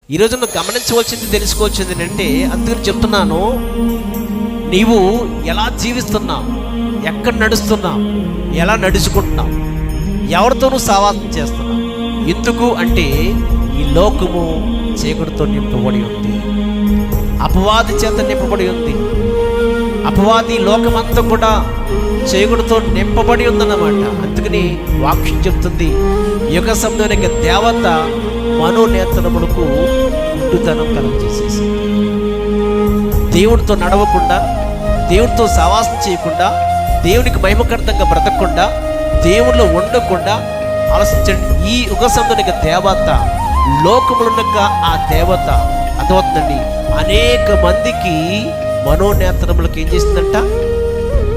ఈరోజు నువ్వు గమనించవలసింది, తెలుసుకోవాల్సింది ఏంటంటే, అందుకని చెప్తున్నాను, నీవు ఎలా జీవిస్తున్నావు, ఎక్కడ నడుస్తున్నావు, ఎలా నడుచుకుంటున్నావు, ఎవరితోనూ సావాసం చేస్తున్నావు. ఎందుకు అంటే ఈ లోకము చీకటితో నింపబడి ఉంది, అపవాది చేత నింపబడి ఉంది. అపవాది లోకమంతా కూడా చీకటితో నింపబడి ఉందన్నమాట. అందుకని వాక్యం చెప్తుంది, యుగ సంబంధమైన దేవత మనోనేత్రములకు గుడ్డుతనం కలుగజేసేసింది. దేవుడితో నడవకుండా, దేవుడితో సహవాసం చేయకుండా, దేవునికి మహిమకరంగా బ్రతకకుండా, దేవుడిలో ఉండకుండా ఆలోచించండి. ఈ యుగ సంబంధమైన దేవత, లోకములున్న ఆ దేవత అర్థమవుతుందండి, అనేక మందికి మనోనేత్రములకు ఏం చేసిందంట?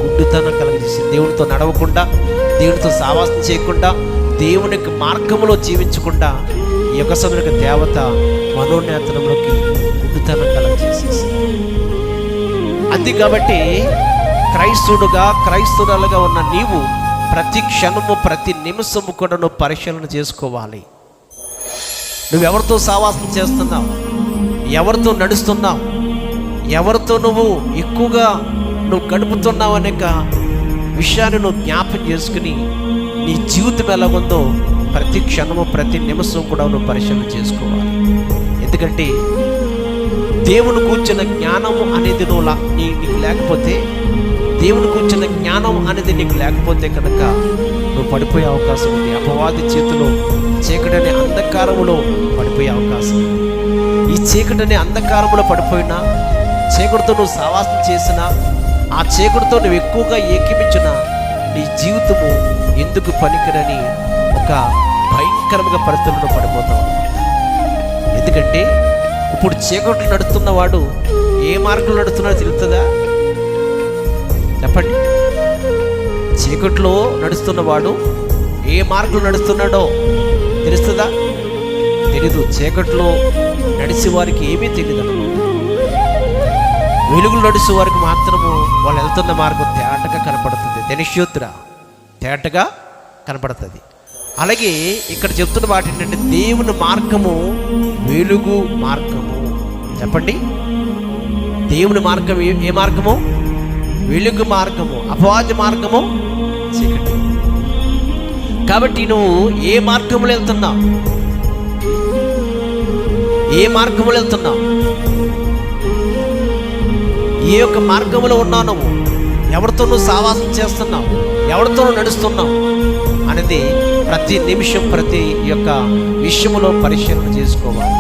గుడ్డుతనం కలుగజేసింది. దేవుడితో నడవకుండా, దేవుడితో సహవాసం చేయకుండా, దేవునికి మార్గంలో జీవించకుండా ఈ యుగ సంబంధమైన దేవత మనోనేత్రములకి గుడ్డుతనం కలుగజేసేసింది. అది కాబట్టి క్రైస్తవురాలుగా ఉన్న నీవు ప్రతి క్షణము, ప్రతి నిమిషము కూడా నువ్వు పరిశీలన చేసుకోవాలి. నువ్వెవరితో సావాసం చేస్తున్నావు, ఎవరితో నడుస్తున్నావు, ఎవరితో నువ్వు ఎక్కువగా గడుపుతున్నావు అనే విషయాన్ని నువ్వు జ్ఞాపకం చేసుకుని నీ జీవితం ఎలా ఉందో ప్రతి క్షణము, ప్రతి నిమిషం కూడా నువ్వు పరిశీలన చేసుకోవాలి. ఎందుకంటే దేవుని కూర్చున్న జ్ఞానము అనేది నీకు లేకపోతే, దేవుని కూర్చున్న జ్ఞానం అనేది నీకు లేకపోతే కనుక నువ్వు పడిపోయే అవకాశం ఉంది. అపవాది చేతిలో చీకటనే అంధకారములో పడిపోయే అవకాశం ఉంది. ఈ చీకటనే అంధకారములో పడిపోయినా, చీకటితో నువ్వు సావాసం చేసినా, ఆ చీకటితో నువ్వు ఎక్కువగా ఏకీపించినా నీ జీవితము ఎందుకు పనికిరని ఒక భయంకరమైన పరిస్థితుల్లో పడిపోతావు. ఎందుకంటే ఇప్పుడు చీకట్లు నడుస్తున్నవాడు ఏ మార్గంలో నడుస్తున్నాడో తెలుస్తుందా? చెప్పండి. చీకట్లో నడుస్తున్నవాడు ఏ మార్గంలో నడుస్తున్నాడో తెలుస్తుందా? తెలీదు. చీకట్లో నడిచే వారికి ఏమీ తెలియదు. వెలుగులు నడిచే వారికి మాత్రము వాళ్ళు వెళ్తున్న మార్గం తేటగా కనపడుతుంది. ధనిష్యోత్ర తేటగా కనపడుతుంది. అలాగే ఇక్కడ చెప్తున్న మాట ఏంటంటే, దేవుని మార్గము వెలుగు మార్గము. చెప్పండి. దేవుని మార్గం ఏ మార్గము? వెలుగు మార్గము. అపవాది మార్గము చీకటి. కాబట్టి నువ్వు ఏ మార్గంలో వెళ్తున్నావు? ఏ మార్గంలో వెళ్తున్నావు? ఏ యొక్క మార్గంలో ఉన్నావు? నువ్వు ఎవరితో నువ్వు సావాసం చేస్తున్నావు, ఎవరితో నువ్వు నడుస్తున్నావు అనేది ప్రతి నిమిషం, ప్రతి యొక్క విషయంలో పరిశీలన చేసుకోవాలి.